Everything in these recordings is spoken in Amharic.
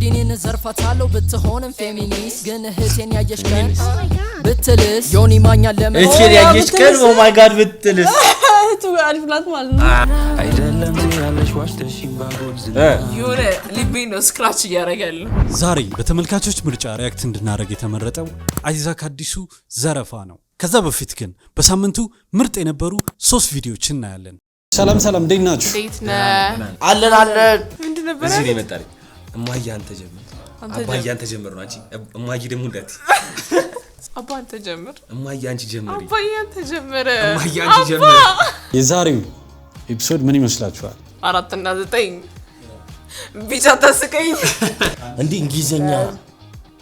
ኦዲኔን ዘርፋታለው ብትሆንም ፌሚኒስት ግን እህቴን ያየሽ ቀን ብትልስ ዮኒ ማኛ ለምን እህቴን ያየሽ ቀን ኦ ማይ ጋድ ብትልስ ቱ አሪፍ ናት ማለት ነው አይደለም ያለሽ ዋሽተሽኝ ባጎብዝ ዮኒ ልቤ ነው ስክራች ያረጋል ዛሬ በተመልካቾች ምርጫ ሪአክት እንድናረግ የተመረጠው አይዛክ አዲሱ ዘረፋ ነው ከዛ በፊት ግን በሳምንቱ ምርጥ የነበሩ 3 ቪዲዮዎችን እናያለን ሰላም ሰላም እንዴት ናችሁ እንዴት ነህ አለን ምንድን ነበር እዚህ ነው የመጣልኝ እማዬ አንተ ጀምር አባዬ አንተ ጀምር ነው አንቺ እማዬ ደግሞ እንዳት አባ አንተ ጀምር እማዬ አንቺ ጀምሪ አባዬ አንተ ጀምር እማዬ አንቺ ጀምር የዛሬው ኤፒሶድ ምን ይመስላችኋል 4 እና 9 ቢጫ ተስቀኝ እንዴ እንግሊዘኛ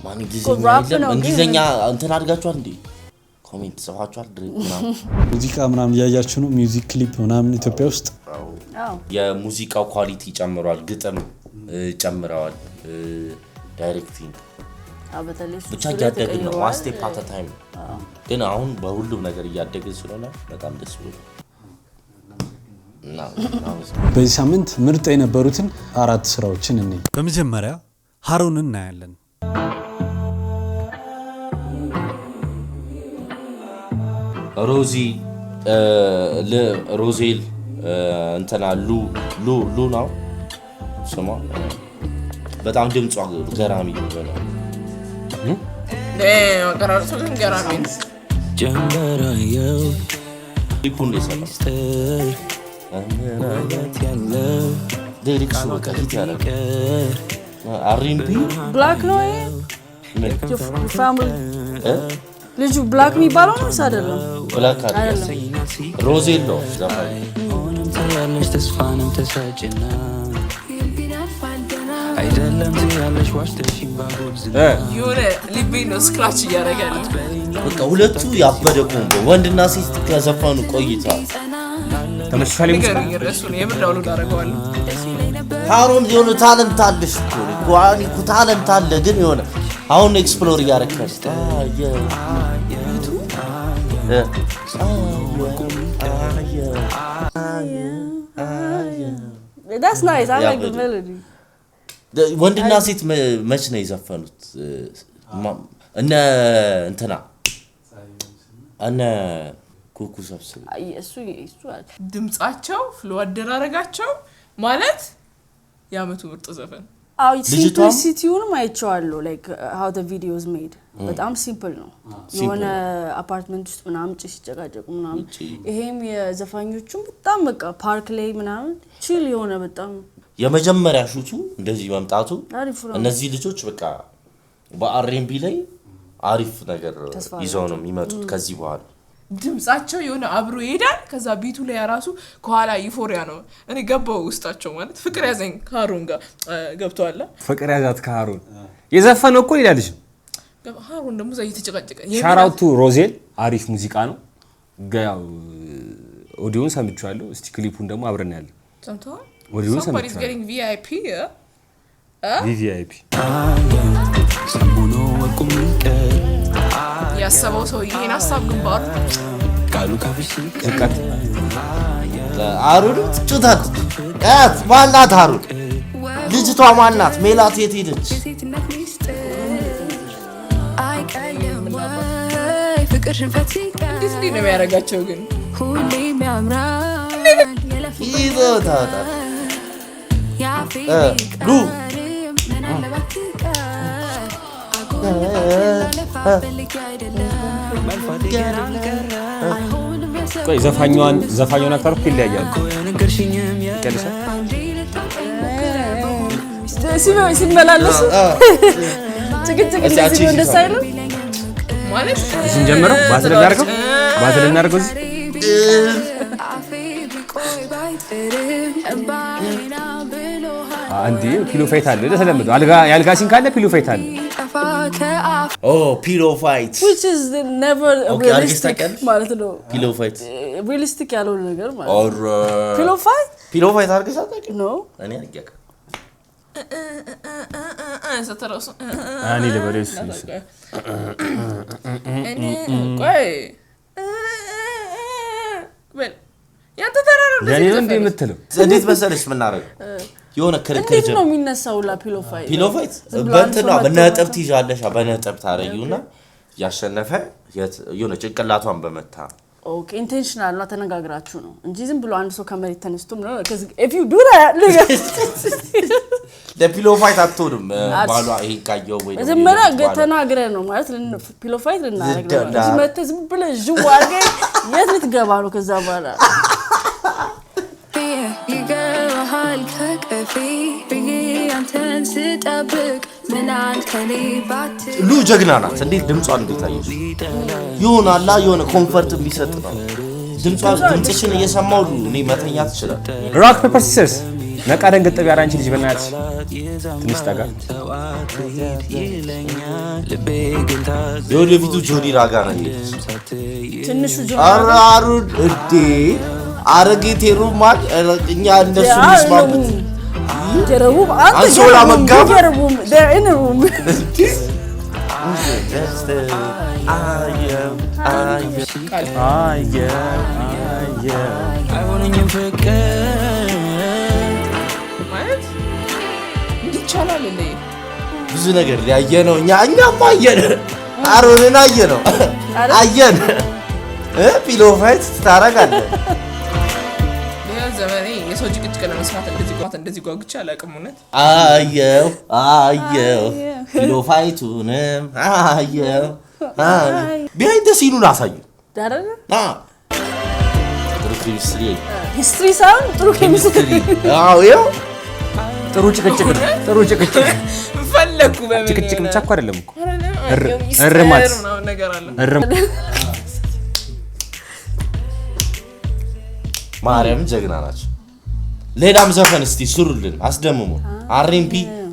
ማን እንግሊዘኛ የለም እንግሊዘኛ እንትን አድርጋችኋል እንዴ ኮሜንት ጽፋችኋል ድሪና ሙዚቃ ምናምን ያያችሁ ነው ሚውዚክ ክሊፕ ምናምን ኢትዮጵያ ውስጥ የሙዚቃው ኳሊቲ ጨምሯል ግጥም ጨምረዋል ዳይሬክቲንግ ብቻ ያደግን ነው ዋን ስቴፕ አት ታይም ግን አሁን በሁሉም ነገር እያደግን ስለሆነ በጣም ደስ ብሎኛል በዚህ ሳምንት ምርጥ የነበሩትን 4 ስራዎችን እንይ በመጀመሪያ ሃሩንን እናያለን ሮዚ ሮዜል እንትና ሉ ነው ስሟ በጣም ድምጿ ገራሚ ነው ቀራርሶ ገራሚ ጀምበራየው ሊኩን ይሰራል ዴሪክስ ወቀት ያለ አሪምፒ ብላክ ነው ፋሚሊ ልጁ ብላክ የሚባለው ነው አይደለም ብላክ አይደለም ሮዜል ነው ዘፋኝ ያለሽ ተስፋንም ተሰጭና አይደለም ያለሽ ዋሽተሽኝ ባጎብዝ ዮኒ ልቤ ነው ስክራች ያረጋል በቃ ሁለቱ ያበደ ኮምቦ ወንድና ሴት ከዘፈኑ ቆይቷል ተመሽፋለ እሱን የምዳውሉ ዳረጋዋል ሃሩን የሆነ ታለንት አለሽ እኮ ጓኒ እኮ ታለንት አለ ግን የሆነ አሁን ኤክስፕሎር ያረከስ That's nice. I like the melody. ወንድና ሴት መች ነው የዘፈኑት እነ እንትና እነ ኩኩ ሰብስብ እሱ ድምጻቸው ፍሎ አደራረጋቸው ማለት ያመቱ ምርጥ ዘፈን ሲምፕሊሲቲውንም አይቼዋለሁ like how the video is made በጣም ሲምፕል ነው የሆነ አፓርትመንት ውስጥ ምናምን ጭስ ሲጨቃጨቁ ምናምን ይሄም የዘፋኞቹም በጣም በቃ ፓርክ ላይ ምናምን ቺል የሆነ በጣም የመጀመሪያ ሹቱ እንደዚህ መምጣቱ እነዚህ ልጆች በቃ በአርኤምቢ ላይ አሪፍ ነገር ይዘው ነው የሚመጡት ከዚህ በኋላ ድምጻቸው የሆነ አብሮ ይሄዳል ከዛ ቢቱ ላይ ያራሱ ከኋላ ዩፎሪያ ነው እኔ ገባው ውስጣቸው ማለት ፍቅር ያዘኝ ከሃሩን ጋር ገብቷል ፍቅር ያዛት ከሃሩን የዘፈነው እኮ ይላልሽ ሃሩን ደግሞ ዘይ ተጨቃጨቀ ሻራውቱ ሮዜል አሪፍ ሙዚቃ ነው ጋው ኦዲዮን ሰምቻለሁ እስቲ ክሊፑን ደግሞ አብረን ያለ ሰምተዋል ኦዲዮን somebody's getting VIP VIP ሰሙኖ ወቁም ያሰበው ሰው ይሄን ሐሳብ ግንባር ቃሉ ካፍሽ ዝቀት ሃሩን ትጩታት ማናት ሃሩን ልጅቷ ማናት ሜላት የት ሄደች ፍቅርሽን ፈትካ እንዴት ነው የሚያረጋቸው ግን ሁሌም ያምራል ይዘውታታ ሉ ቆይ ዘፋኛውን አካርኩ ይለያያል ሲመላለሱ ጭቅጭቅ እንደዚህ ነው እንደሳይለው ማለት ስንጀምረው ባትል እናርገው አንዲ ፒሎ ፋይት አለ ለተለምዶ ያልጋ ሲን ካለ ፒሎ ፋይት አለ ፒሎ ፋይት which is never realistic ማለት ነው ፒሎ ፋይት realistic ያልሆነ ነገር ማለት ነው ፒሎ ፋይት አርገሽ አታውቂ ነው እኔ አርገካ ሰተራሱ አኒ ለበሬስ እኔ ቆይ በል ያንተ ተራራ ያኔ እንደ የምትለው እንዴት መሰለሽ ምን አረጋው የሆነ ክርክር እንዴት ነው የሚነሳው ፒሎ ፋይት በእንትና በነጥብ ትይዣለሽ በነጥብ ታረጊውና ያሸነፈ የሆነ ጭንቅላቷን በመታ ኦኬ ኢንቴንሽናል ነው ተነጋግራችሁ ነው እንጂ ዝም ብሎ አንድ ሰው ከመሬት ተነስቶ ነው cuz if you do that ለፒሎ ፋይት አትሆንም ባሏ ይሄ ካየው ወይ ነው ዝም ብለህ ተናግረህ ነው ማለት ፒሎ ፋይት ልናረግ ነው እዚህ መተህ ዝም ብለህ ጅው አድርገህ የት ልትገባ ነው ከዛ በኋላ ይገባሃል ከቀፊ አንተን ስጠብቅ ምን አንተኔ ባት ሉ ጀግና ናት እንዴት ድምጿን እንዴት አየሽ ይሆናል የሆነ ኮምፎርት የሚሰጥ ነው ድምጽሽን እየሰማው እኔ መተኛት ይችላል ሮክ ፔፐር ሲዘርስ ነቃ ደንገጥ ቢያራ አንቺ ልጅ በእናትሽ ትንሽ ታጋ የወደፊቱ ጆዲ ራጋ ነው ትንሹ ጆዲ አራሩ እዴ አረጌቴ ሩማል እኛ እንደሱ ይስማሙት ጀረቡም አንሶላ መጋብ ጀረቡም they're in a room አይሆነኝም ፍቅር ማለት ይቻላል እንዴ ብዙ ነገር ያየ ነው እኛማ አየን አሮንን አየነው አየን ፒሎ ፋይት ታረጋለህ ዘመኔ የሰው ጭቅጭቅ ለመስማት እንደዚህ ጓጉቻ አላውቅም እውነት አየው ፒሎ ፋይቱንም አየው ቢሃይንድ ዘ ሲኑን አሳዩ ዳረነ ጥሩ ሂስትሪ ሳይሆን ጥሩ ኬሚስትሪ ይኸው ጥሩ ጭቅጭቅ ፈለኩ በምን ጭቅጭቅ ብቻ እኮ አይደለም እኮ እርማት ነገር አለ ማርያም ጀግና ናቸው ሌላም ዘፈን እስቲ ስሩልን አስደምሙ አርኤምፒ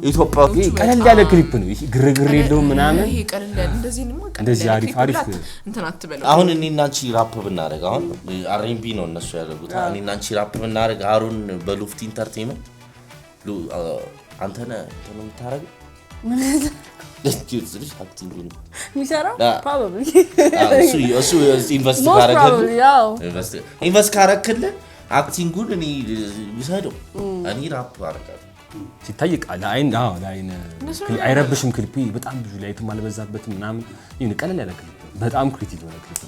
ኢትዮጵያ ቀለል ያለ ክሊፕ ነው ይሄ ግርግር የለውም ምናምን ይሄ ቀለል ያለ እንደዚህ አሪፍ እንትን አትበለው አሁን እኔና አንቺ ራፕ ብናደርግ አሁን አርኤምፒ ነው እነሱ ያደርጉት እኔና አንቺ ራፕ ብናደርግ አሩን በሉፍቲ ኢንተርቴይንመንት አንተ ነህ የምታደርገው ለጅትልሽ አክቲንግ ሚሰራ probably እሱ ኢንቨስት ካረክልህ አክቲንጉን እኔ ይሰደው እኔ ራፕ አደርጋለሁ ሲታይ ለአይን አይረብሽም ክሊፕ በጣም ብዙ ላይትም አልበዛበትም ምናምን ይሄን ቀለል ያለ ክሊፕ በጣም ክሪቲቭ የሆነ ክሊፕ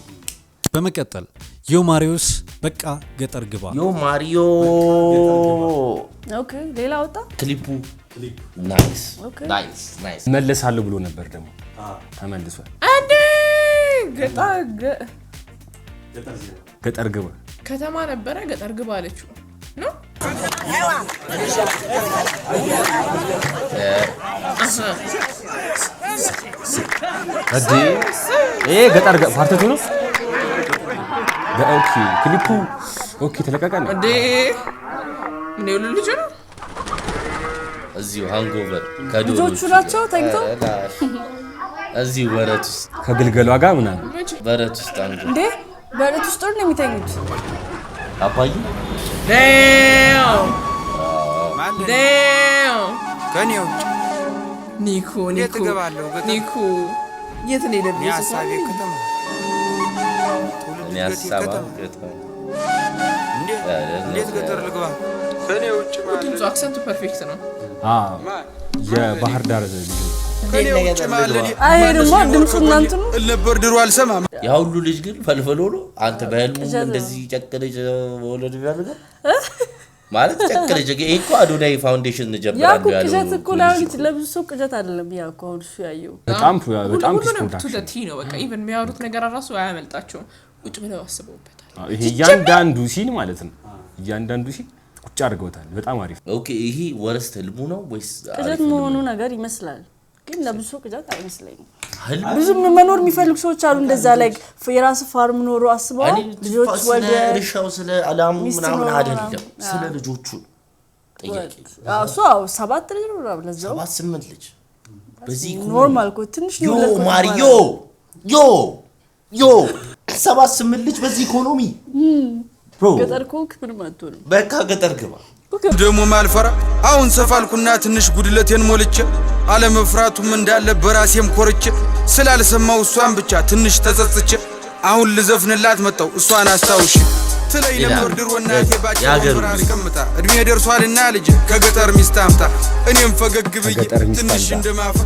በመቀጠል ዮ ማሪዮስ በቃ ገጠር ግባ ዮ ማሪዮ ኦኬ ሌላ ወጣ ክሊፑ ናይስ መለሳለሁ ብሎ ነበር ደግሞ ተመልሷል አንዴ ገጠር ግባ ከተማ ነበረ ገጠር ግባ አለችው ነው አዲ ገጠር ፓርቲቱ ነው ኦኬ ክሊፑ ኦኬ ተለቀቀ ነው እንዴ ምን ይሉ ልጅ ነው እዚሁ ሃንጎቨር ልጆቹ ናቸው ተግተው እዚሁ በረት ውስጥ ከግልገሏ ጋር ምናምን በረት ውስጥ አንዱ እንዴ በረት ውስጥ ነው የሚተኙት አባዬ ዳም ከኔው ኒኩ የት ነው የደረሰው ያሳቤ ከተማ እንዴት ገጠር ልግባ ከኔው ውጭ ማለት ድምፁ አክሰንቱ ፐርፌክት ነው የባህር ዳር ልጅ ከኔው ውጭ ማለት አይ ደግሞ ድምፁ እናንተ ነው ነበር ድሮ አልሰማም ያ ሁሉ ልጅ ግን ፈልፈሎ ነው አንተ በህልሙ እንደዚህ ጨቀለች ወለድ ያደርጋል ማለት ጨቀለች ይሄ እኮ አዶናይ ፋውንዴሽን ጀምራለሁ ያለው ያ ቅዠት እኮ ላውንት ለብዙ ሰው ቅዠት አይደለም ያ እኮ እሱ ያየው በጣም ቱ ዘ ቲ ነው በቃ ኢቭን የሚያወሩት ነገር አራሱ አያመልጣቸውም ቁጭ ብለው አስበውበታል ይሄ ያንዳንዱ ሲን ማለት ነው ያንዳንዱ ሲን ቁጭ አድርገውታል በጣም አሪፍ ኦኬ ይሄ ወረስት ህልሙ ነው ወይስ ቅዠት መሆኑ ነገር ይመስላል ግን ለብዙ ቅዠት አይመስለኝም ብዙ መኖር የሚፈልጉ ሰዎች አሉ እንደዛ ላይ የራስ ፋርም ኖሮ አስበው ልጆች ወልደ ርሻው ስለ አላሙ ምናምን አይደለም ስለ ልጆቹ ጥያቄ አዎ 7 ልጅ ነው ለዛው 7-8 ልጅ በዚህ ኖርማል እኮ ትንሽ ነው ማሪዮ ዮ 7-8 ልጅ በዚህ ኢኮኖሚ ብሮ ገጠር ኮክ ምን ማለት ነው በቃ ገጠር ግባ ደሞ ማልፈራ አሁን ሰፋልኩና ትንሽ ጉድለቴን ሞልቼ አለመፍራቱም እንዳለ በራሴም ኮርቼ ስላልሰማው እሷን ብቻ ትንሽ ተጸጽቼ አሁን ልዘፍንላት መጣው እሷን አስታውሽ ትለይ ነበር ድሮ እናቴ ባጭር አስቀምጣ እድሜ ደርሷልና ልጅ ከገጠር ሚስት አምጣ እኔም ፈገግ ብዬ ትንሽ እንደማፈ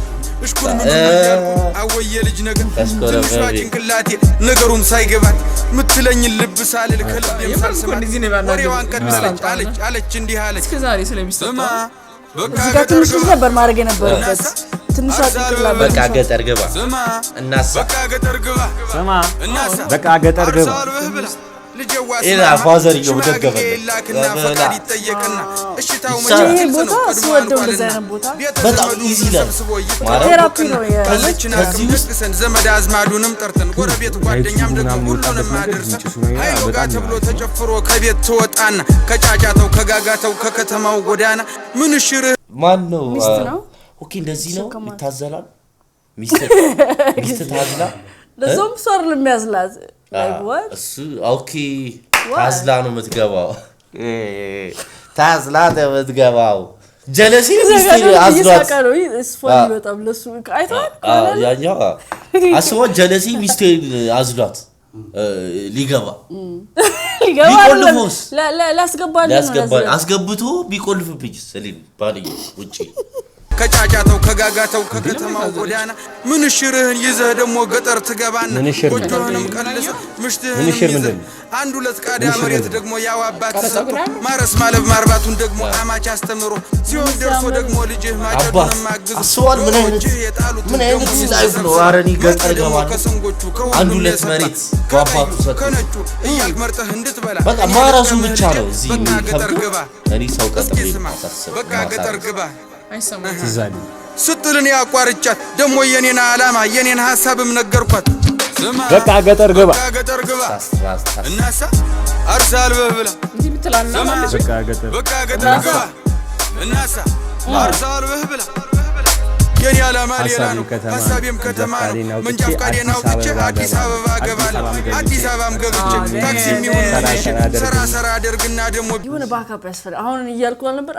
እሽኩር ምን ያልኩ አወየ ልጅ ነገር ትንሽ ጭንቅላቴ ነገሩም ሳይገባት ምትለኝ ልብ ሳልል ከልብ የምሳልሰማ ወሬዋን ቀጠለች አለች እንዲህ አለች እስከዛሬ ስለሚሰማ በቃ ትንሽ ነበር ማድረግ የነበረበት ትንሽ አጥቅላ በቃ ገጠር ግባ እናሳ በቃ ገጠር ግባ ስማ በቃ ገጠር ግባ ኢላ ፋዘር ይወደገበ ፈቃድ ይጠየቅና እሽታው ይሄ ቦታ ስወደው እንደዛ አይነት ቦታ በጣም ኢዚ ነው ቴራፒ ነው ከዚህና ከመስከሰን ዘመድ አዝማዱንም ጠርተን ጎረቤት ጓደኛም ደግሞ ሁሉንም አድርሰን አይወጋ ተብሎ ተጨፍሮ ከቤት ተወጣና ከጫጫታው ከጋጋታው ከከተማው ጎዳና ምን ሽር ማን ነው ሚስት ነው ኦኬ እንደዚህ ነው ይታዘላል ሚስት ታዝላ ለዞም ሶር ለሚያዝላዝ እሱ ኦኬ ታዝላ ነው የምትገባው ታዝላ ነው የምትገባው ጀለሲ ሚስት አዝሏት ስፎን በጣም ለሱ አይቷል ያኛው አስቦ ጀለሲ ሚስት አዝሏት ሊገባ ቢቆልፎስ ላስገባል አስገብቶ ቢቆልፍብኝ ሰሊም ባልይ ውጪ ከጫጫታው ከጋጋታው ከከተማው ጎዳና ምን ሽርህን ይዘህ ደሞ ገጠር ትገባና ጎጆህንም ቀልስ ምሽትህን ይዘህ አንድ ሁለት ቃዳ መሬት ደግሞ ያው አባት ሰጥቶ ማረስ ማለብ ማርባቱን ደግሞ አማች አስተምሮ ሲሆን ደርሶ ደግሞ ልጅህ ማጨዱንም ማግዝ አስዋል ምን አይነት ላይፍ ነው አረኒ ገጠር ገባና አንድ ሁለት መሬት ባባቱ ሰጥቶ ከነጩ እያልክ መርጠህ እንድትበላ በቃ ማራሱ ብቻ ነው እዚህ ከብቶ እኔ ሰው ቀጥሬ ማሳሰብ በቃ ገጠር ግባ ትዛሊ ስትልን ያቋርጫት ደሞ የኔና አላማ የኔን ሐሳብም ነገርኳት በቃ ገጠር ግባ በቃ ገጠር ግባ እናሳ አርሳል በብላ እንዴ ብትላና በቃ ገጠር ግባ እናሳ አርሳል በብላ የኔ አላማ ሌላ ነው ሐሳቤም ከተማ ነው መንጃ ፈቃዴን አውጥቼ አዲስ አበባ ገባለሁ አዲስ አበባም ገብቼ ታክሲም ይሁን ሰራ አደርግና ደሞ ይሁን ባካፕ ያስፈልግ አሁን እያልኩ ነበር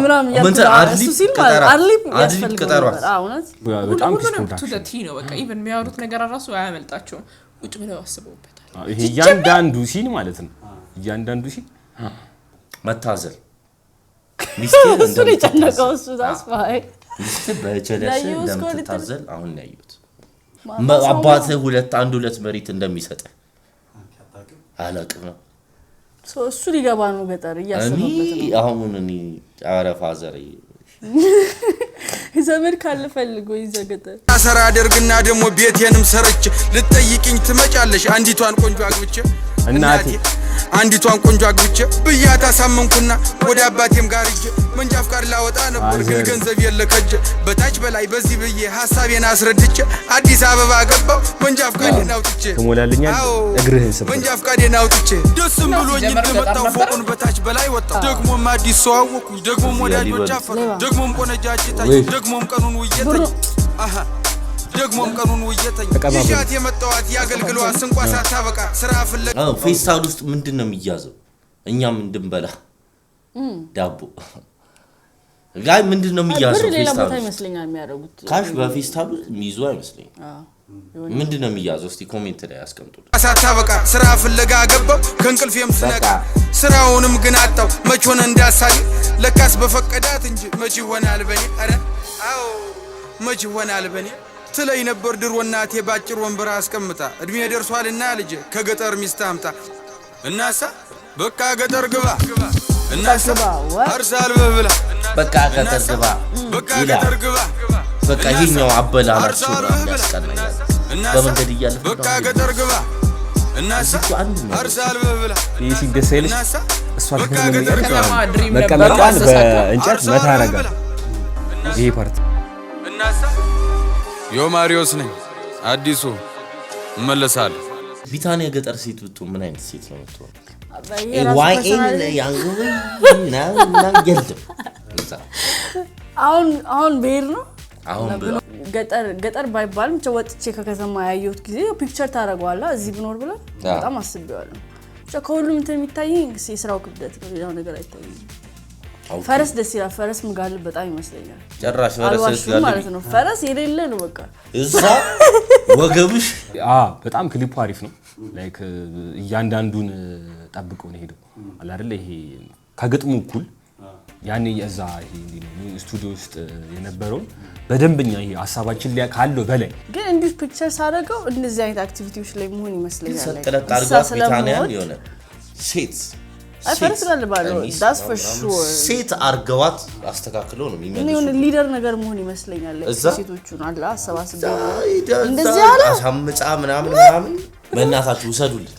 ምናምን ያልኩ እሱ ሲል ማለት አድሊብ ያስፈልጋል አሁንስ በጣም ቱዘቲ ነው በቃ ኢቭን የሚያወሩት ነገር አራሱ አያመልጣቸውም ቁጭ ብለው አስበውበታል ይሄ ያንዳንዱ ሲል ማለት ነው ያንዳንዱ ሲል መታዘል ሚስቴር እሱ ለጨነቀው እሱ ታስፋይ ሚስት በጀለስ እንደምትታዘል አሁን ያዩት አባትህ ሁለት መሬት እንደሚሰጥ አላቅም ነው እሱ ሊገባ ነው ገጠር እያሰበበት ነው አሁን እኔ አረፋ ዘሬ ዘመድ ካለ ፈልጎ ይዘገጠር አሰራ አደርግና ደሞ ቤቴንም ሰርች ልትጠይቅኝ ትመጫለሽ አንዲቷን ቆንጆ አግብቼ እናቴ አንዲቷን ቆንጆ አግብቼ ብያታ ሳመንኩና ወደ አባቴም ጋር እጄ መንጃ ፈቃድ ላወጣ ነበር ግን ገንዘብ የለከጀ በታች በላይ በዚህ ብዬ ሐሳቤን አስረድቼ አዲስ አበባ ገባው መንጃ ፈቃዴን አውጥቼ ተሞላልኛል እግርህን ስብ መንጃ ፈቃዴን አውጥቼ ደስም ብሎኝ እንደመጣው ፎቁን በታች በላይ ወጣ ደግሞም አዲስ ሰው አወኩኝ ደግሞም ወዳጆች አፈሩ ደግሞም ቆነጃጅታኝ ደግሞም ቀኑን ውየተኝ አሃ ደግሞም ቀኑን ውየተኝ ይሻት የመጣዋት ያገልግሏት ስንቋሳ ታበቃ ስራ ፍለጋ ፌስታል ውስጥ ምንድነው የሚያዘው እኛም እንድንበላ ዳቦ ጋይ ምንድነው የሚያዘው ፌስታል ሌላ ቦታ ይመስለኛል የሚያደርጉት ካሽ በፌስታል የሚይዙ አይመስለኝ ምንድነው የሚያዘው እስቲ ኮሜንት ላይ አስቀምጡ ታበቃ ስራ ፍለጋ ገባው ከንቅልፌም ስነቃ ስራውንም ግን አጣው መች ሆነ እንዳሳቢ ለካስ በፈቀዳት እንጂ መች ይሆናል በኔ አረ አው መች ይሆናል በኔ ትለይ ነበር ድሮ እናቴ ባጭር ወንበር አስቀምጣ እድሜ ደርሷልና ልጅ ከገጠር ሚስት አምጣ እናሳ በቃ ገጠር ግባ እናሳ አርሳል በብላ በቃ ገጠር ግባ በቃ ገጠር ግባ በቃ ይሄኛው አበላላችሁ ያስቀናኛል በመንገድ እያለፈ በቃ ገጠር ግባ እናሳ አርሳል በብላ ይሄ ሲደሰልሽ እሷ መቀመጫን በእንጨት መታ አረጋ ይሄ ፓርት እናሳ ዮ ማሪዮስ ነኝ አዲሱ እመለሳለሁ ቢታንያ ገጠር ሴት ብትሆን ምን አይነት ሴት ነው የምትሆን ዋይኤን ያንጉ እና ገልድ አሁን ብሄር ነው አሁን ገጠር ባይባልም ወጥቼ ከከተማ ያየሁት ጊዜ ፒክቸር ታደርገዋለህ እዚህ ብኖር ብለን በጣም አስቤዋለሁ ከሁሉም እንትን የሚታየኝ የስራው ክብደት ነው ሌላው ነገር አይታየኝም ፈረስ ደስ ይላል ፈረስ መጋለብ በጣም ይመስለኛል ጭራሽ ፈረስ ማለት ነው ፈረስ የሌለ ነው በቃ እዛ ወገብሽ በጣም ክሊፑ አሪፍ ነው ላይክ እያንዳንዱን ጠብቀው ነው ሄደው አለ አይደል ይሄ ከግጥሙ እኩል ያኔ የዛ ይሄ ስቱዲዮ ውስጥ የነበረው በደንብኛ ይሄ ሐሳባችን ላይ ካለው በላይ ግን እንዲህ ፒክቸር ሳደርገው እንደዚህ አይነት አክቲቪቲዎች ላይ መሆን ይመስለኛል ሰጥለት አርጋት ቢታንያን የሆነ ሴት ፈረስ ጋልባለው that's for sure ሴት አርገዋት አስተካክለው ነው የሚመልሱ ነው ሊደር ነገር መሆን ይመስለኛል ሴቶቹን አላ አሰባስበው እንደዚህ አለ አሳምጻ ምናምን በእናታችሁ ውሰዱልን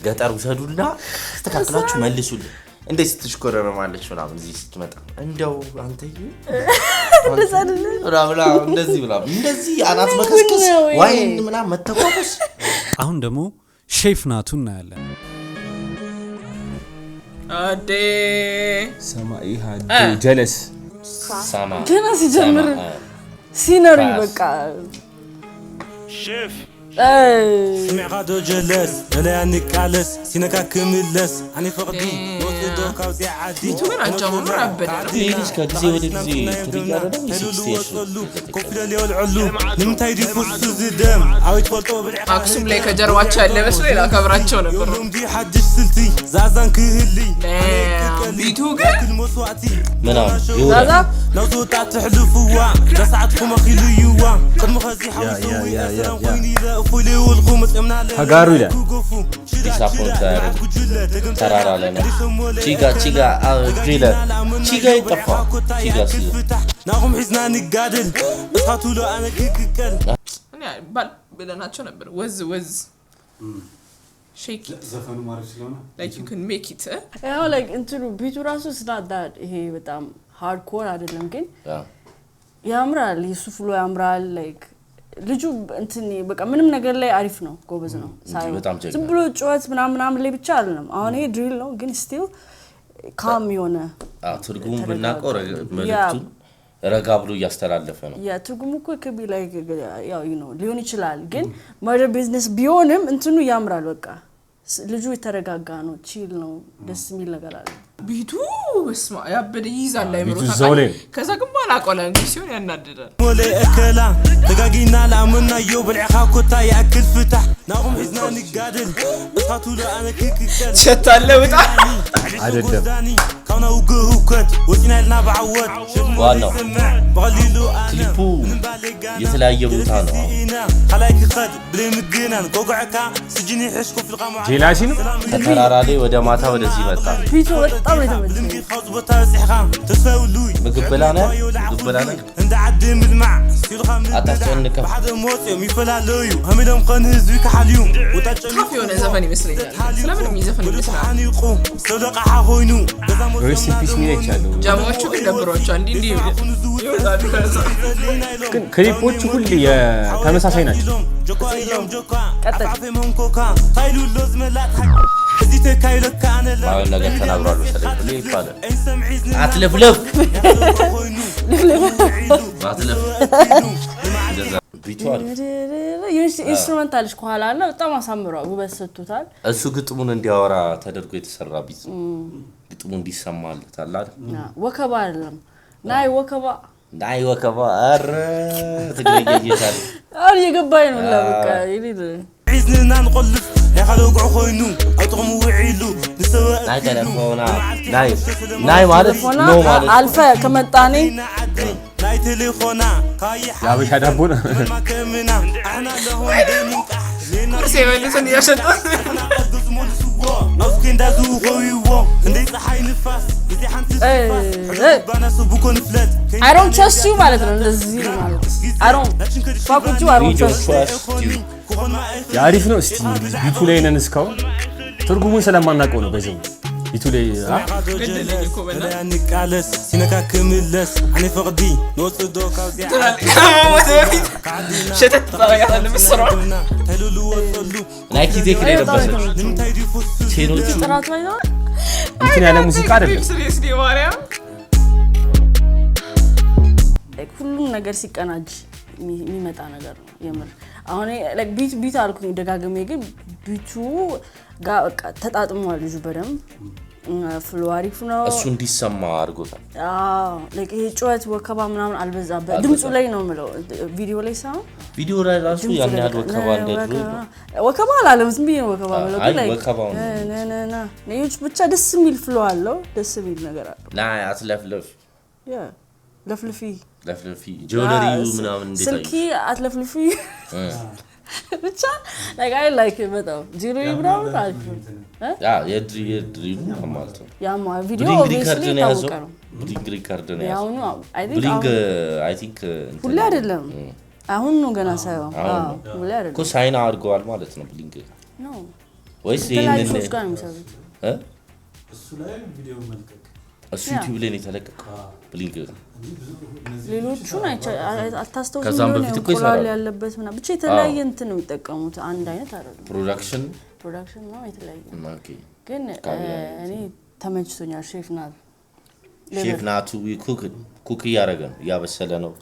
ገጠር ውሰዱልና አስተካክላችሁ መልሱልን እንዴት ስትሽኮረረማለች ምናምን እዚህ ስትመጣ እንደው አንተዬ እንደዚህ አናት መከስከስ ዋይን ምናምን መተቆስ አሁን ደግሞ ሼፍ ናቱ እናያለን አዴ ሰማይ ሃዲ ጀለስ ሳማ ገና ሲጀምር ሲነሪ በቃ ሼፍ سمعقادو جلس ولا نقالس سينكا كملس اني فقدي وصدو كاوزي عادي تو من انجامو ربنا ليش كذي ودي تريجا ده كوفي لي والعلو نمتاي دي فوس زدم عاوي تفلطو አክሱም ላይ ከጀርባቸው ያለ መስሎ ላከብራቸው ነበር دي حدش سلتي زازان كهلي ቢቱ ግን ምናምን ዛዛ لو توتا تحلفوا تسعتكم اخيليوا قد مخزي حوسوي ويني لا فولي والقومت امنا له ተጋሩ ይላል ዲሳፖንት ተራራ ላይ ነው ቺጋ ድሪለር ቺጋ ይጠፋ ቺጋ ሲል ناقم حزنا نقادل اسقطوا له انا كيكل እኔ ባል ብለናቸው ነበር ወዝ shake it ዘፈኑ ማለት ስለሆነ like you can make it ያው like እንትኑ ቢቱ ራሱ is not that ይሄ በጣም ሃርድኮር አይደለም ግን ያምራል የሱፍሎ ያምራል like ልጁ እንትን በቃ ምንም ነገር ላይ አሪፍ ነው ጎበዝ ነው ሳይሆን ዝም ብሎ ጩኸት ምናምን ላይ ብቻ አይደለም አሁን ይሄ ድሪል ነው ግን still calm የሆነ ትርጉሙ ብናቀው መልእክቱን ረጋ ብሎ ያስተላለፈ ነው ያ ትርጉሙ እኮ ከቢ ላይ ያው ሊሆን ይችላል ግን መርደር ቢዝነስ ቢሆንም እንትኑ ያምራል በቃ ልጁ የተረጋጋ ነው ቺል ነው ደስ የሚል ነገር አለ ቢቱ እስማ ያበደ ይዛል ላይ ምሮ ከዛ ግን ባላ ቆላን ሲሆን ያናደዳል ሞሌ እከላ ተጋጊና ላምና ዮ ብልዕኻ ኮታ ያክል ፍታህ ናቁም ሒዝና ንጋድል እስኻቱ ለአነ ክክከል ሸታለ ወጣ አይደለም ካውና ውግሁከት ወጭና ይልና ባዓወት ዋናው በቀሊሉ ክሊፑ የተለያየ ቦታ ነው خلاي كخد بلي مجنان قوقعك سجني حشكو في القمع ጄላሲ ነው ከተራራ ላይ ወደ ማታ ወደዚህ መጣ ቢቱ በጣም የተመቸኝ خوز بوتا سحخا تساولوي ምግብ በላነ عند عدم المع سيلو خامل አታስጨንቀው بعد موت يوم يفلالويو همدم قن هزوي كحاليو ታፍ የሆነ ዘፈን ይመስለኛል ስለምን የሚዘፈን ይመስላል حانيقو صدق حاوينو ሬስት ፒስ ሚነች አለው ጃማዎቹ ግን ደብሯቸው እንዲህ ይወጣሉ ግን ክሊፖቹ ሁሉ ተመሳሳይ ናቸው ቀጥል ማለት ነገር ተናግሯል መሰለኝ ይባላል አትለፍለፍ ቢቷል ኢንስትሩሜንታልሽ ከኋላ አለ በጣም አሳምሯል ውበት ሰጥቶታል እሱ ግጥሙን እንዲያወራ ተደርጎ የተሰራ ቢት ግጥሙ እንዲሰማለት አለ አይደል ወከባ አይደለም ናይ ወከባ አረ ትግረኛ ይታል አሁን የገባኝ ነው ለበቃ ይሊድ عزنا نقلف يا خلو قع خوينو اطقم وعيلو نسوا ናይ ተለፎና ናይ ማለት ነው ማለት አልፈ ከመጣኔ ናይ تليفونا كاي ያበሻ ዳቦ ነው ما كمنا احنا لهم دينك لينا ሲመልሰን ያሸጣል نوسكين دازو خويو اندي صحي نفاس بدي حنت بانا سبوكون فلات I don't trust you ማለት ነው እንደዚህ ማለት I don't fuck with you I don't trust you ያሪፍ ነው እስቲ ቢቱ ላይ ነን እስካሁን ትርጉሙን ስለማናውቀው ነው በዚህ ቢቱ ላይ ولا نقالس سينكا كملس اني فقدي نوصدو كاوزي ሸተት ታረጋታለ መስራው تلولو وصلو ናይኪ ቴክ ላይ ለበሰች ቼኖቹ ጥራቱ ላይ ነው እንትን ያለ ሙዚቃ አይደለም ሲሪየስሊ ማርያም ሁሉም ነገር ሲቀናጅ የሚመጣ ነገር ነው የምር አሁን like ቢት አልኩኝ ደጋግሜ ግን ቢቱ ጋር በቃ ተጣጥሟል ልጁ በደም ፍሎ አሪፍ ነው እሱ እንዲሰማ አድርጎታል like ይሄ ጩኸት ወከባ ምናምን አልበዛበት ድምጹ ላይ ነው ምለው ቪዲዮ ላይ ሳው ቪዲዮ ላይ ራሱ ያን ያህል ወከባ እንደድሮ ወከባ አላለም ዝም ብዬ ነው ወከባ ብለው ግን ወከባው ነዮች ብቻ ደስ የሚል ፍሎ አለው ደስ የሚል ነገር አለው ላይ አትለፍለፍ ያ ለፍልፊ ጆለሪው ምናምን እንዴት ስልኪ አትለፍልፊ ብቻ like I like it በጣም ጆለሪ ምናምን አሪፍ ያ የድሪ ማለት ነው ያ ቪዲዮ ኦብቪየስሊ ታውቃለህ ብሊንግ ሪካርድ ነው ያው ነው I think ሁሌ አይደለም አሁን ነው ገና ሳይሆን ሁሌ አይደለም እኮ ሳይን አድርገዋል ማለት ነው ብሊንግ ነው ወይስ ይሄንን እሱ ላይ ቪዲዮ መልቀቅ እሱ ዩቲዩብ ላይ ነው የተለቀቀው ብሊንግ ሌሎቹን አታስተውሱም ነው ያለበት ምናምን ብቻ የተለያየ እንትን ነው የሚጠቀሙት አንድ አይነት አይደለም ፕሮዳክሽን ነው የተለያየ ኦኬ ግን እኔ ተመችቶኛል ሼፍ ናቱ ኩክ እያደረገ ነው እያበሰለ ነው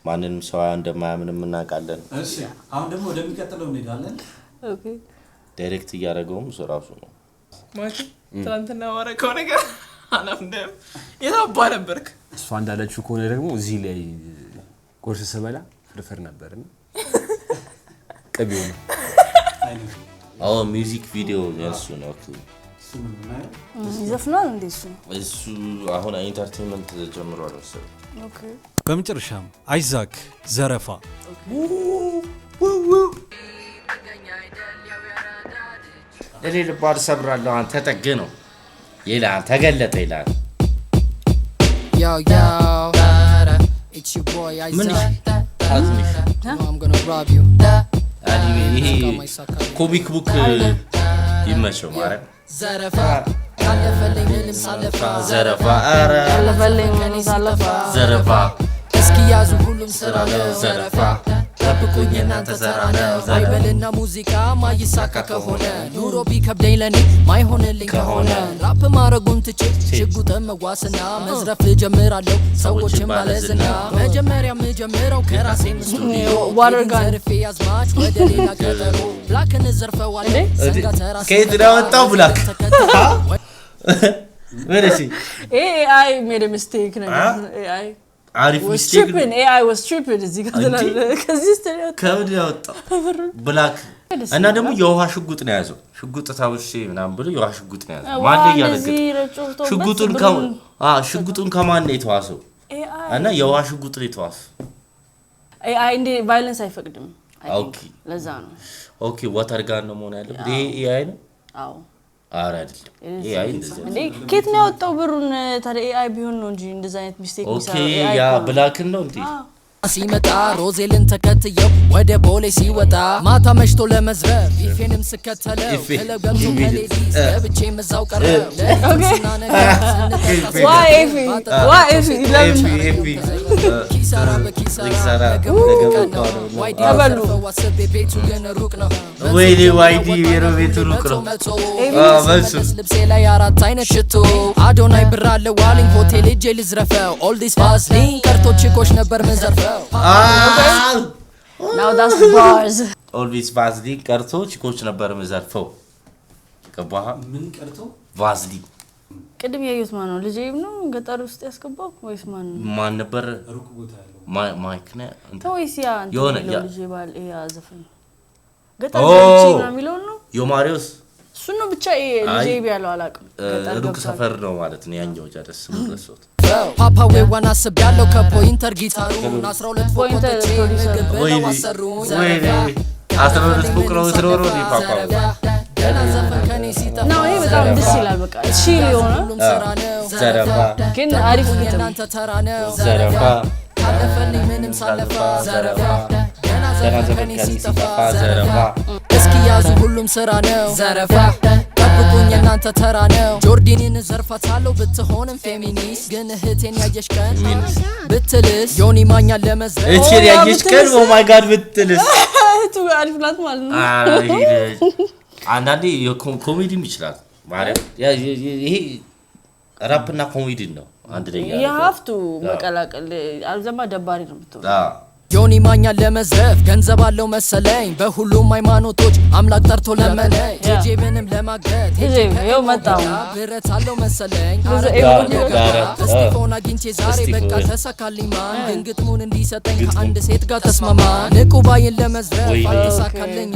ማንንም ሰው እንደማያምንም እናውቃለን እሺ አሁን ደግሞ ወደሚቀጥለው እንሄዳለን ኦኬ ዳይሬክት እያደረገውም ራሱ ነው ማለት ትናንትና ወረቀው ነገር አላምንም የታባ ነበርክ እሷ እንዳለችው ከሆነ ደግሞ እዚህ ላይ ቁርስ ስበላ ፍርፍር ነበርና ቀቢው ነው ሚውዚክ ቪዲዮ ያሱ ነው ይዘፍናል እንዴ እሱ አሁን ኢንተርቴይንመንት ጀምሯል መሰለኝ ኦኬ በመጨረሻም አይዛክ ዘረፋ ለሌላ ባር ሰብራለሁ አንተ ተጠግ ነው ይላል ተገለጠ ይላል Yo, it's your boy Isaac. I'm gonna rob you. ይሄ ኮሚክ ቡክ ይመቸው ማለት ዘረፋ ካለፈልኝ ምንም ሳለፋ ዘረፋ አረ ካለፈልኝ ምንም ሳለፋ ዘረፋ እስኪ ያዙ ሁሉም ስራ ነው ዘረፋ ጠብቁኝ እናንተ ተራ ነው ባይበልና ሙዚቃ ማይሳካ ከሆነ ኑሮ ቢከብደኝ ለኔ ማይሆንልኝ ከሆነ ራፕ ማረጉን ትቼ ሽጉጥን መዋስና መዝረፍ ጀምራለሁ ሰዎችን ባለዝና መጀመሪያ ምጀምረው ከራሴ ስቱዲዮ ዘርፌ ያዝማች ወደ ሌላ ቀጠሮ ብላክን ዘርፈዋለሁ ሰንጋ ተራ ከየት ነው ያወጣው ብላክ ወደሲ AI made a mistake AI አሪፍ ሚስቴክ AI was tripping እዚህ ጋር ከዚህ ስቴሪዮ ከወድ ያወጣ ብላክ እና ደግሞ የውሃ ሽጉጥ ነው ያዘው ሽጉጥ ታውሽ ምናምን ብሎ የውሃ ሽጉጥ ነው ያዘው ማን ያለገ ሽጉጡን ከማን ነው የተዋሰው እና የውሃ ሽጉጥ ነው የተዋሰው AI እንደ ቫዮለንስ አይፈቅድም ኦኬ ለዛ ነው ኦኬ ዋተር ጋን ነው መሆን ያለበት ይሄ AI ነው አዎ አራድ AI እንደዚህ እንዴ ከየት ነው ያወጣው ብሩን ታዲያ AI ቢሆን ነው እንጂ እንደዛ አይነት ሚስቴክ ኦኬ ያ ብላክ ነው እንዴ ሲመጣ ሮዜልን ተከትየው ወደ ቦሌ ሲወጣ ማታ መሽቶ ለመዝረፍ ኢፌንም ስከተለው ከለገብቶ ከሌዲስ ለብቼ መዛው ቀረ ለእንትና ነገር ኪሳራ በኪሳራ ተበሉ ቤቱ ግን ሩቅ ነው ወይኔ ዋይዲ ቤቱ ሩቅ ነው ልብሴ ላይ አራት አይነት ሽቶ አዶናይ ብር አለ ዋሊንግ ሆቴል እጄ ልዝረፈው ኦል ዲስ ቫዝሊን ቀርቶ ቺኮች ነበር መዘርፈው now that's the bars always ቫዝሊን ቀርቶ ቺኮች ነበር መዘርፈው ገባህ ምን ቀርቶ ቫዝሊን ቅድም ያዩት ማን ነው ልጄ ነው ገጠር ውስጥ ያስገባው ወይስ ማን ነበር ሩቅ ቦታ ያለው ማይክ ነው ወይስ ያ የሆነ ልጄ ባል ያ ዘፈን ገጠር ልጄ ነው የሚለው ነው ዮማሪዮስ እሱ ነው ብቻ ልጄ ቢያለው አላውቅም ሩቅ ሰፈር ነው ማለት ነው ያኛው ጃደስ ምረሶት ፓፓ ወዋና ሰብ ያለው ከፖይንተር ጊታሩ 12 ፎቶች ወይ አሰሩ ወይ 12 ፎቶች ነው ፓፓ ገና ዘፈን ከኔ ሲጠፋ ነው ይሄ በጣም ደስ ይላል በቃ ቺል የሆነ ዘረፋ ግን አሪፍ እናንተ ተራ ነው ዘረፋ ካለፈልኝ ምንም ሳለፋ ዘረፋ ገና ዘፈን ከኔ ሲጠፋ ዘረፋ እስኪ ያዙ ሁሉም ስራ ነው ዘረፋ ጠብቁኝ እናንተ ተራ ነው ጆርዲንን ዘርፋታለሁ ብትሆንም ፌሚኒስት ግን እህቴን ያየሽ ቀን ብትልስ ዮኒ ማኛን ለመዝረፍ እህቴን ያየሽ ቀን ኦ ማይ ጋድ ብትልስ እህቱ አሪፍ ናት ማለት ነው አንዳንዴ ኮሜዲም ይችላል ማለት ይሄ ራፕና ኮሜዲ ነው አንድ ላይ you have to መቀላቀል አልዘማ ደባሪ ነው ብትሆን ዮኒ ማኛን ለመዝረፍ ገንዘብ አለው መሰለኝ በሁሉም ሃይማኖቶች አምላክ ጠርቶ ለመነኝ ጄጄብንም ለማገት ይኸው መጣው ብረት አለው መሰለኝ እስጢፎን አግኝቼ ዛሬ በቃ ተሳካልኝ ማን ግን ግጥሙን እንዲሰጠኝ ከአንድ ሴት ጋር ተስማማ ንቁ ባይን ለመዝረፍ አልተሳካልኝ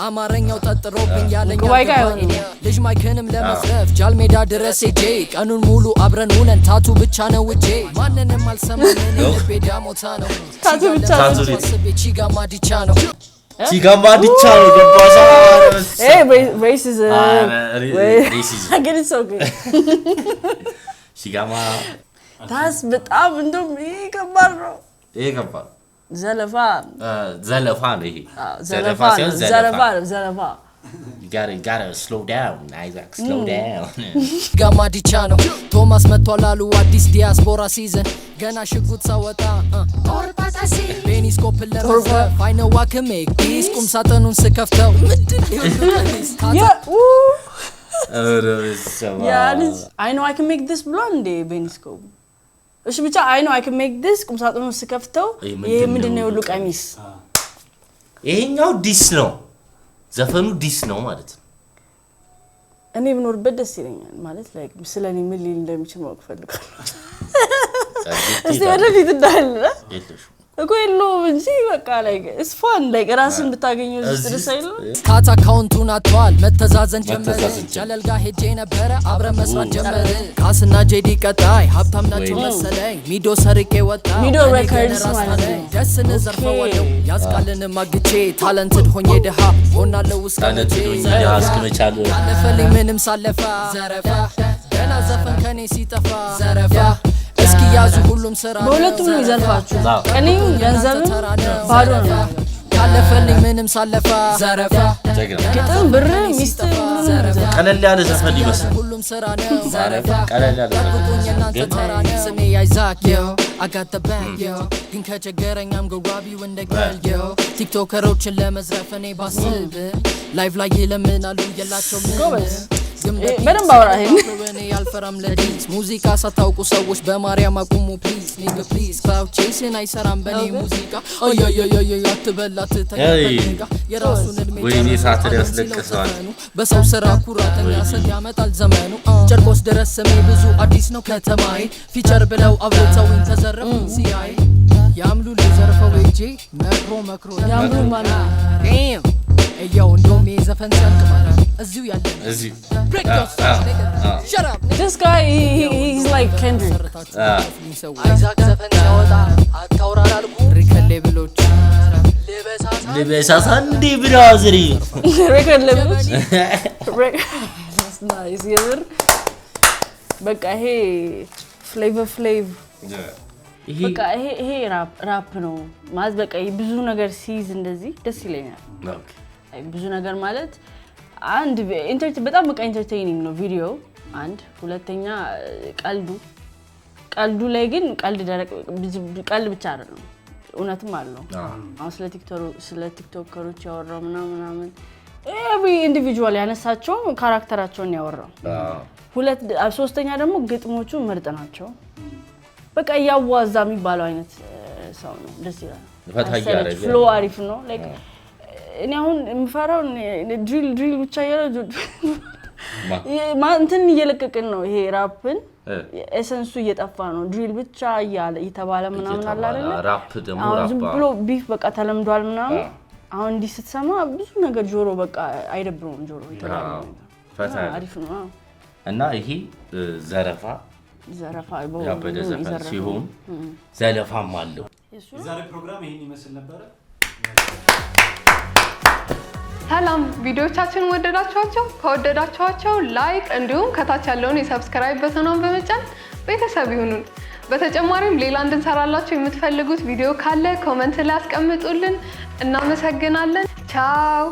አማርኛው ጠጥሮብኝ ያለኝ ልጅ ማይክንም ለመዝረፍ ጃልሜዳ ድረስ ሄጄ ቀኑን ሙሉ አብረን ውለን ታቱ ብቻ ነው ውጄ ማንንም አልሰማን ልቤ ዳሞታ ነው ታቱ ብቻ Chigamadichano ገባሳ Hey, racism. I get it so good. Chigama Das በጣም እንደም ይከባድ ነው ይከባድ ዘለፋ ዘለፋ You gotta slow down, Isaac. Slow down. Gamadichano, Thomas Metolalu, አዲስ ዲያስፖራ ሲዝን ገና ሽጉጥ ሳወጣ ቤኒስኮፕ ለመዝረፍ I know I can make this ቁም ሳጥኑን ስከፍተው I know I can make this ብሎ እንደ ቤኒስኮፕ እሺ ብቻ I know I can make this ቁም ሳጥኑን ስከፍተው ይሄ ምንድነው ሁሉ ቀሚስ ይሄኛው ዲስ ነው ዘፈኑ ዲስ ነው ማለት ነው እኔ ብኖርበት ደስ ይለኛል ማለት ላይክ ስለኔ ምን ሊል እንደሚችል ማወቅ ፈልጋለሁ እስቲ ወደፊት እንዳለ እኮ የለውም እንጂ በቃ ላይክ it's fun like ራስን ብታገኙ ደስ አይልም ካታ አካውንቱን አጥቷል መተዛዘን ጀመረ ጀለል ጋር ሄጄ ነበረ አብረን መስራት ጀመረ ካስና ጄዲ ቀጣይ ሀብታም ናቸው መሰለኝ ሚዶ ሰርቄ ወጣ ሚዶ ሬከርድስ ማለት ነው ደስን ዘርፈው ወደው ያስቃልን ማግቼ ታለንትድ ሆኜ ደሃ ሆናለው ውስጣለች ያስከመቻሉ አለፈልኝ ምንም ሳለፋ ዘረፋ ገና ዘፈን ከኔ ሲጠፋ ዘረፋ እስኪ ያዙ ሁሉም ስራ በሁለቱም ነው ይዘልፋችሁ ቀኔው ገንዘብ ባዶ ነው ካለፈልኝ ምንም ሳለፋ ዘረፋ ግጥም ብር ሚስት ቀለል ያለ ዘፈን ይመስል ሁሉም ስራ ነው ዘረፋ ቀለል ያለ ዘፈን ስሜ አይዛክ yo I got the bag yo ግን ከቸገረኛም ጎራቢው እንደገል yo ቲክቶከሮችን ለመዝረፍ እኔ ባስብ ላይቭ ላይ ይለምናሉ የላቸው ምን በደንብ አወራህ እኔ ያልፈራም ለዲስ ሙዚቃ ሳታውቁ ሰዎች በማርያም አቁሙ ፕሊዝ ኒጋ ፕሊዝ ክላውድ ቼስን አይሰራም በኔ ሙዚቃ አያያያያ አትበላት ተቀበልጋ የራሱን እድሜ ወይኔ ሳትር ያስለቅሰዋል በሰው ስራ ኩራተኛ ሰት ያመጣል ዘመኑ ጨርቆስ ድረስ ስሜ ብዙ አዲስ ነው ከተማዬ ፊቸር ብለው አብረውኝ ተዘረፉኝ ሲያይ ያምሉ ለዘርፈው እጄ መክሮ ያምሉ ማለት damn እያው እንደውም የዘፈን ሲያልቅ ማለት እዚሁ ያለ እዚሁ shut up this guy he's like Kendrick አይዛክ ዘፈን ሲያወጣ አታውራላልኩ ሪከል ሌብሎች ልበሳሳ እንዴ ብራዘሪ ሪከል ሌብሎች nice የምር በቃ ይሄ ፍሌቭ በቃ ይሄ ራፕ ነው ማለት በቃ ብዙ ነገር ሲይዝ እንደዚህ ደስ ይለኛል ብዙ ነገር ማለት አንድ በጣም በቃ ኢንተርቴይኒንግ ነው ቪዲዮ አንድ ሁለተኛ ቀልዱ ላይ ግን ቀልድ ብቻ አይደለም እውነትም አለው አሁን ስለ ቲክቶከሮች ያወራው ምናምን every individual ያነሳቸው ካራክተራቸውን ያወራው ሶስተኛ ደግሞ ግጥሞቹ ምርጥ ናቸው በቃ ያዋዛ የሚባለው አይነት ሰው ነው ደስ ይላል ፍሎ አሪፍ ነው ላይክ እኔ አሁን የምፈራው ድሪል ብቻ እንትን እየለቀቅን ነው ይሄ ራፕን ኤሰንሱ እየጠፋ ነው ድሪል ብቻ እየተባለ ምናምን አለ አይደል ራፕ ደግሞ ዝም ብሎ ቢፍ በቃ ተለምዷል ምናምን አሁን እንዲህ ስትሰማ ብዙ ነገር ጆሮ በቃ አይደብረውም ጆሮ ይተላል አሪፍ ነው እና ይሄ ዘረፋ ያበደ ዘፈን ሲሆን ዘለፋም አለው የዛሬ ፕሮግራም ይሄን ይመስል ነበር ሰላም ቪዲዮቻችንን ወደዳችኋቸው ከወደዳችኋቸው ላይክ እንዲሁም ከታች ያለውን የሰብስክራይብ በተኑን በመጫን ቤተሰብ ይሁኑን በተጨማሪም ሌላ እንድንሰራላችሁ የምትፈልጉት ቪዲዮ ካለ ኮሜንት ላይ አስቀምጡልን እናመሰግናለን ቻው